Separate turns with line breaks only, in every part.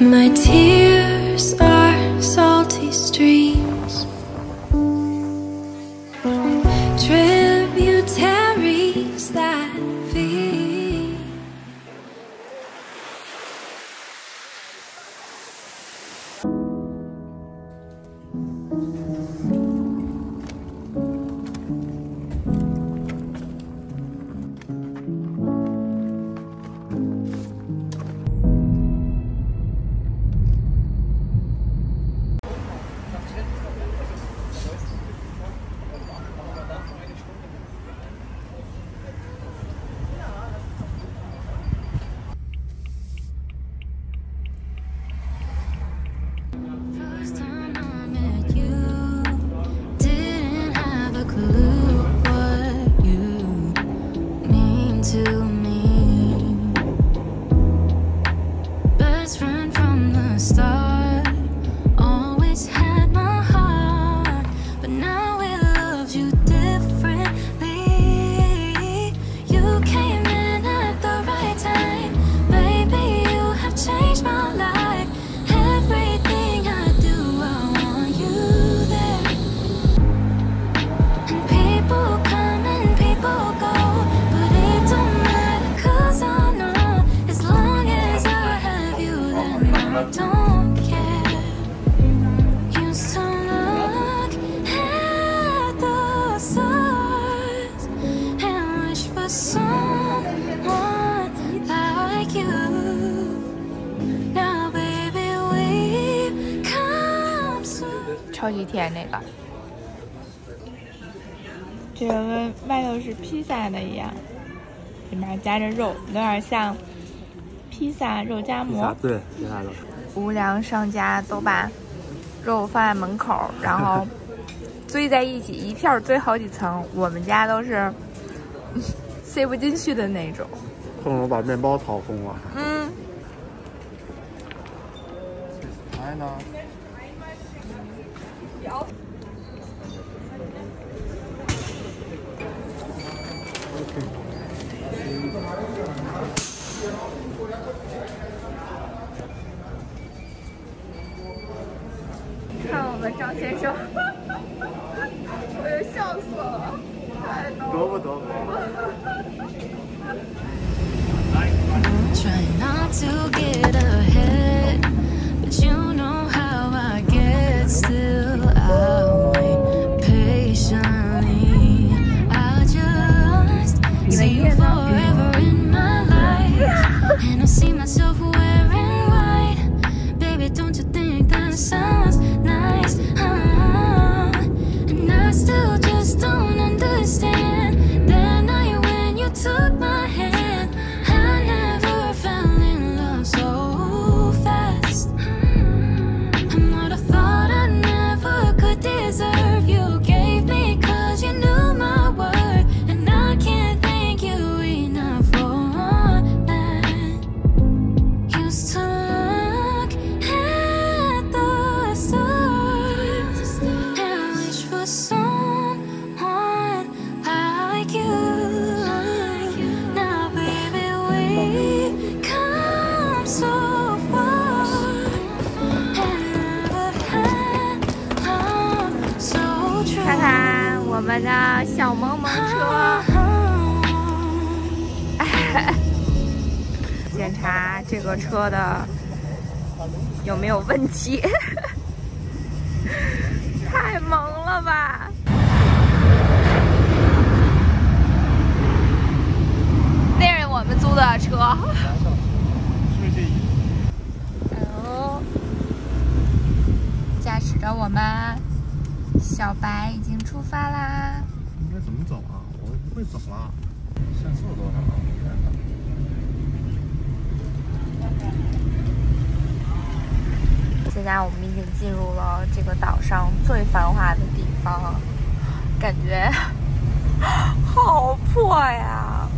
My tears are salty streams, tributaries that feed.
超级甜那个，这个跟外头是披萨的一样，里面夹着肉，有点像披萨肉夹馍。
对，披萨肉。
无良商家都把肉放在门口，然后堆在一起，一片堆好几层。我们家都是塞不进去的那种。
碰我把面包掏空了。
嗯。
来呢？
看我们张先生，我又笑死了，太逗了。
得不得不。
Try not to get ahead, but you know how I get. Still, I'll wait patiently. I just see you forever in my life, and I see myself wearing white. Baby, don't you think that sounds nice? And I still just don't understand that night when you took my hand. I never fell in love so fast. And what I thought I never could deserve, you gave me 'cause you knew my worth. And I can't thank you enough for that. Used to look at the stars and wish for someone like you. Now baby, we've come so far and never had love so true.
看看我们的小萌萌车，检查这个车的有没有问题。太萌了吧！那是我们租的车。哦，驾驶着我们，小白已经出发啦。
应该怎么走啊？我不会走了。限速多少啊？
现在我们已经进入了这个岛上最繁华的地方，感觉好破呀！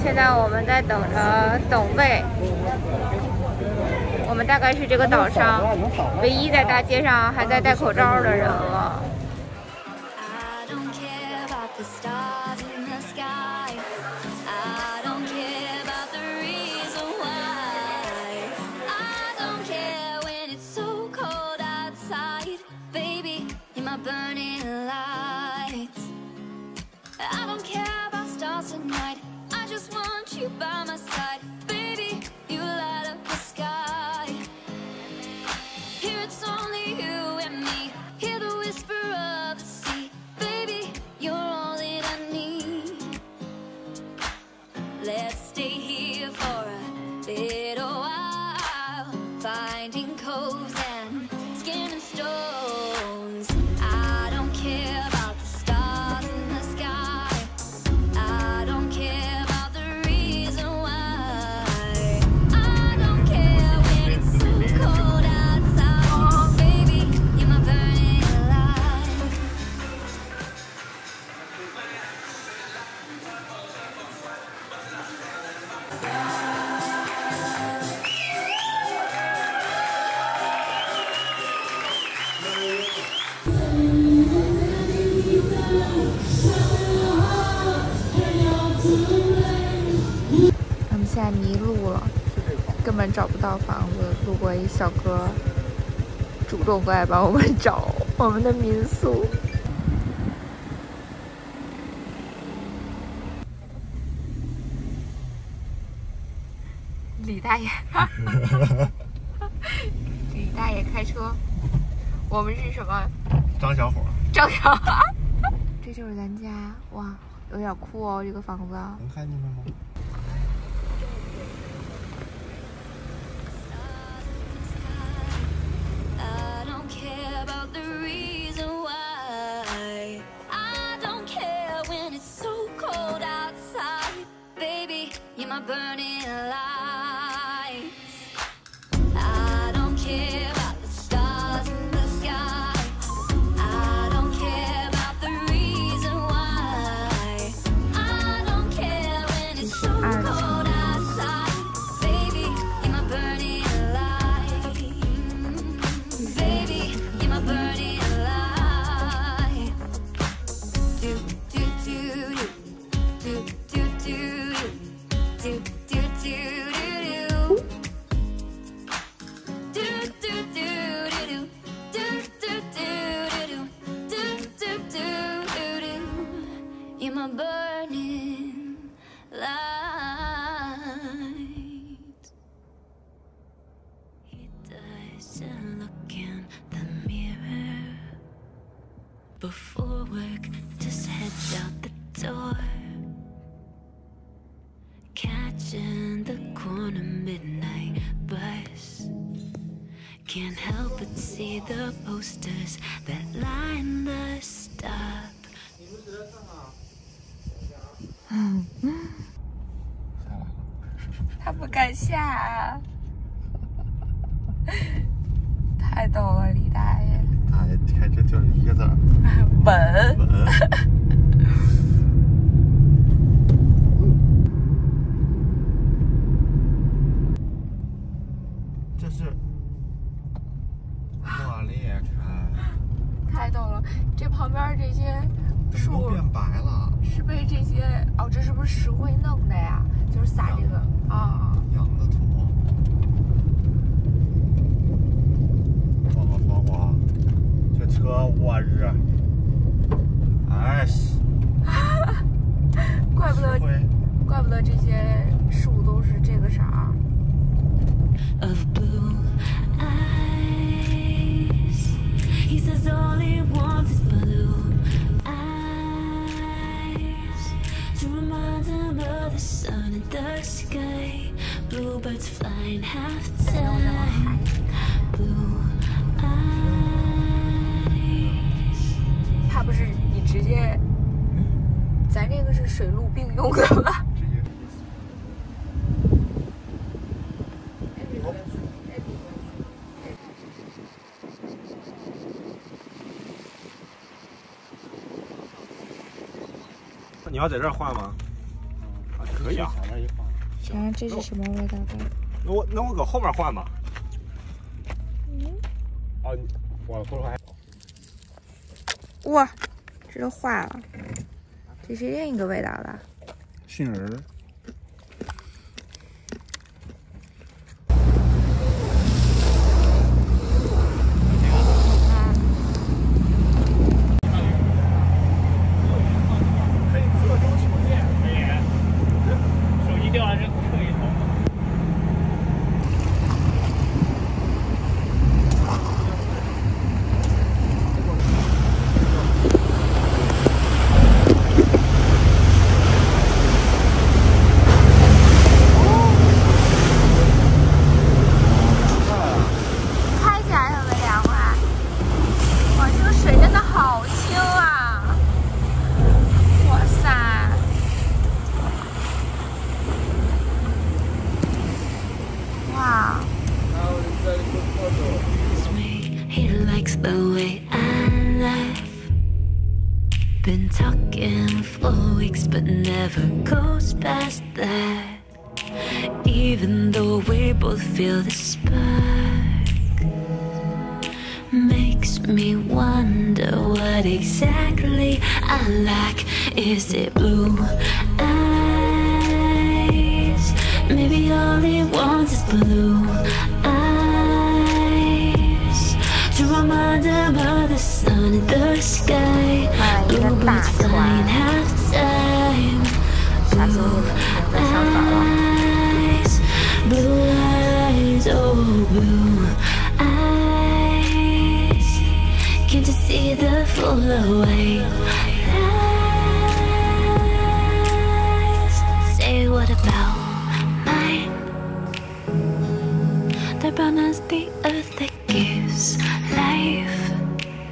现在我们在等着等位，我们大概是这个岛上唯一在大街上还在戴口罩的人了。
the stars in the sky. I don't care about the reason why. I don't care when it's so cold outside. Baby, you're my burning lights. I don't care about stars tonight. I just want you by my side. Baby, you light up the sky. Here it's only you and me. Hear the whisper of the sea. Baby, you're all that I need. Let's stay here for a little while, finding coves and skimming stones. I don't care about the stars in the sky. I don't care about the reason why. I don't care when it's so cold outside. Baby, you're my burning light.
我们现在迷路了，根本找不到房子。路过一小哥，主动过来帮我们找我们的民宿。李大爷，李大爷开车，我们是什么？
张小伙，
张小，这就是咱家，哇，有点酷哦，这个房子。
能看见吗？
I don't care about the reason why. I don't care when it's so cold outside. Baby, you're my burning lights. I don't care about the stars in the sky. I don't care about the reason why. I don't care when it's so cold outside. Baby, you're my burning light. Baby, you're my burning light. Do do do do do do do do do do do do do do do do do. You're my burning light. He doesn't look in the mirror before work, just heads out the door. Catching the corner midnight bus. Can't help but see the posters that line the stop.
他不敢下、啊，太逗了，李大爷。
大爷开车就是一个字儿，
稳。
稳。这是茉莉开，
太逗了，这旁边这些
怎么都
树
变白了？
是被这些哦，这是不是石灰弄的呀？就是撒这个啊。
养的土。窗户啊，这车我日，哎西，
怪不得
石灰
怪不得这些树都是这个色儿。
Of blue eyes. He says all he wants is blue eyes to remind him of the sun and the sky. Bluebirds flying half time. Blue eyes.
怕不是你直接，咱这个是水陆并用的吧？
直接。
你要在这儿换吗？啊，可以啊。
前面一换。
想这是什么味道的？
那我搁后面换吧。哦，我后面还。
哇，这都化了。这是另一个味道的。
杏仁儿。
手机掉完这可以投。
He likes the way I laugh. Been talking for weeks, but never goes past that. Even though we both feel the spark, makes me wonder what exactly I lack. Is it blue eyes? Maybe all he wants is blue eyes, to remind him of the sun in the sky. Bluebirds flying half time. Blue eyes, blue eyes, oh blue eyes. Can't you see the full away eyes? Say what about mine? They're brown as the earth that gives life.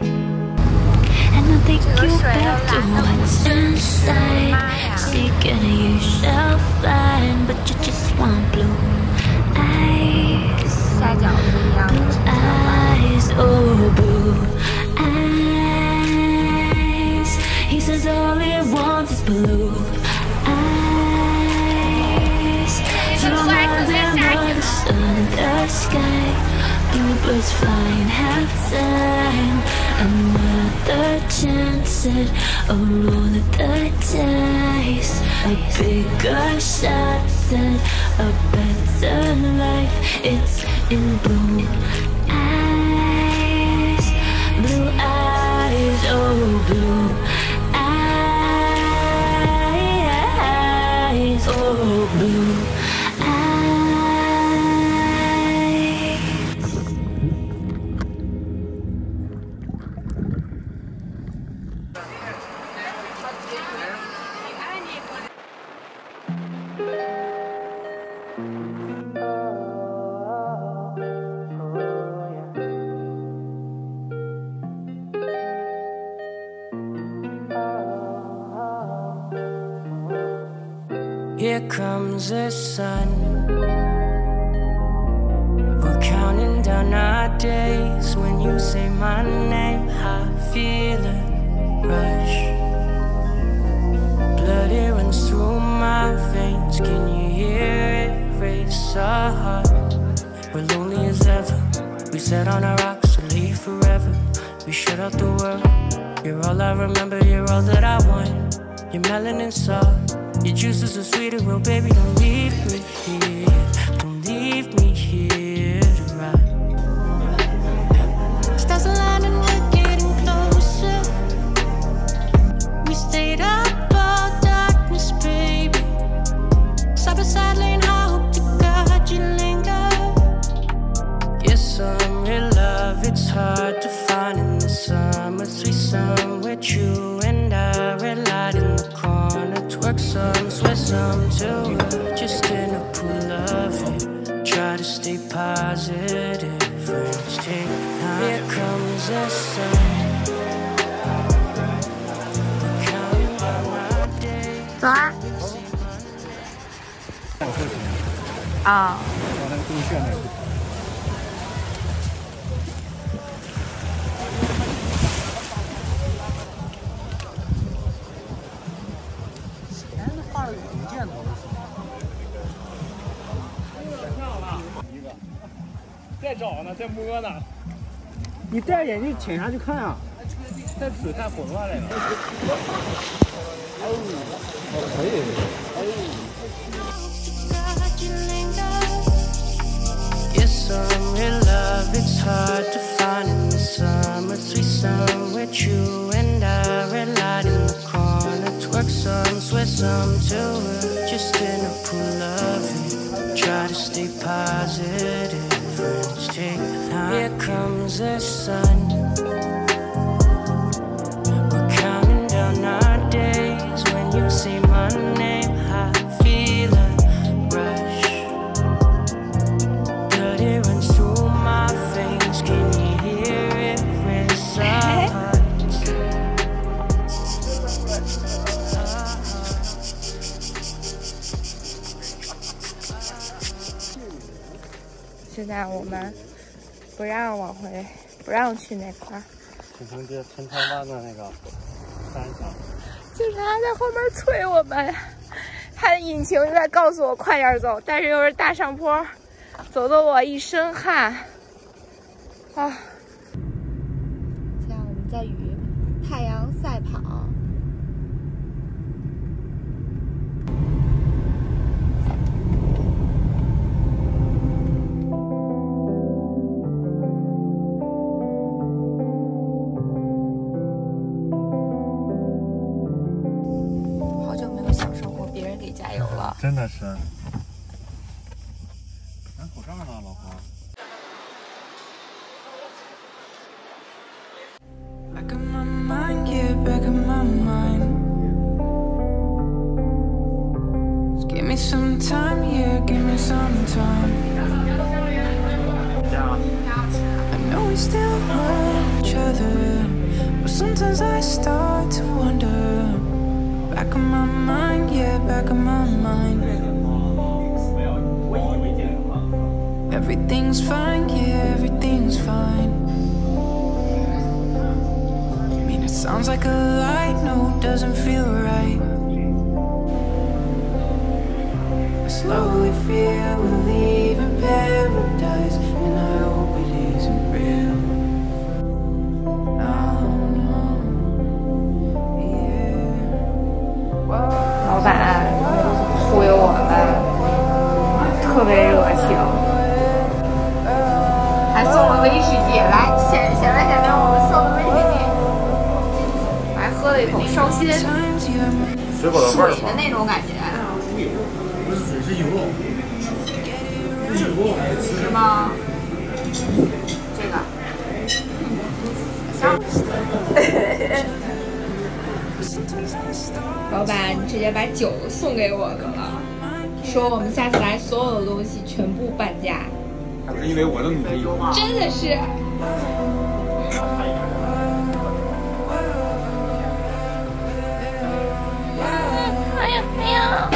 And I think you back to what's inside. Seeking you shall find, but you just want blue eyes. Blue eyes, oh blue eyes. He says all he wants is blue eyes, to remind him of the sun in the sky. Bluebirds flying half time. Another chance at a roll of the dice. A bigger shot at a better life. It's in blue eyes. Blue eyes, oh blue eyes, oh blue eyes.
Here comes the sun. We're counting down our days. When you say my name, I feel a rush. Blood, it runs through my veins. Can you hear it race our heart? We're lonely as ever. We sat on our rocks to leave forever. We shut out the world. You're all I remember, you're all that I want. Your melanin soft, your juices are sweeter, well baby, don't leave me here. Don't leave me here to rot. Stars align and we're getting closer. We stayed up all darkness, baby. Side by side laying high, hope to God you linger. Yes, I'm in love, it's hard to find in the summer threesome with you and I. Red light in the corner, twerk some, sweat some till we're just in a pool of it. Try to stay positive, friends take time. Here comes the sun. We're counting down our days.
走啊！啊。
往那个洞穴那里。画了五箭头。一个，再找呢，再摸呢。你戴眼镜潜下去看啊，在水太混乱了。
Yes, I'm in love. It's hard to find in the summer threesome with you and I. Red light in the corner, twerk some, sweat some till we're just in a pool of it. Try to stay positive, friends take the line. Here comes the sun. We're counting down our days. When you say my name, I feel a rush. Blood it runs through my veins. Can you hear it race our hearts?
现在我们不让往回，不让去那块儿。
陈城街陈塘湾的那个山上，
警察在后面催我们，他的引擎就在告诉我快点走，但是又是大上坡，走得我一身汗。啊！现在我们在与太阳赛跑。好久没有享受过别人给加油了。
真的是。拿口罩呢，老婆。
Back in my mind, yeah, back in my mind. Just give me some time, yeah, give me some time. I know we still love each other, but sometimes I start to wonder. Back in my mind, yeah, back in my mind. Everything's fine, yeah, everything's fine. It sounds like a lie, no, doesn't feel right. I slowly feel we're leaving paradise, and I hope it isn't real. No, no, yeah.
老板忽悠我们，特别热情，还送了威士忌。来，显摆显摆，我们送的威士忌。 喝了一口烧心，
水果的味儿
水的那种感觉。
水是油，
是吗？这个，香。老板直接把酒送给我们了，说我们下次来所有的东西全部半价。
还不是因为我的努力。
真的是。 哎呀！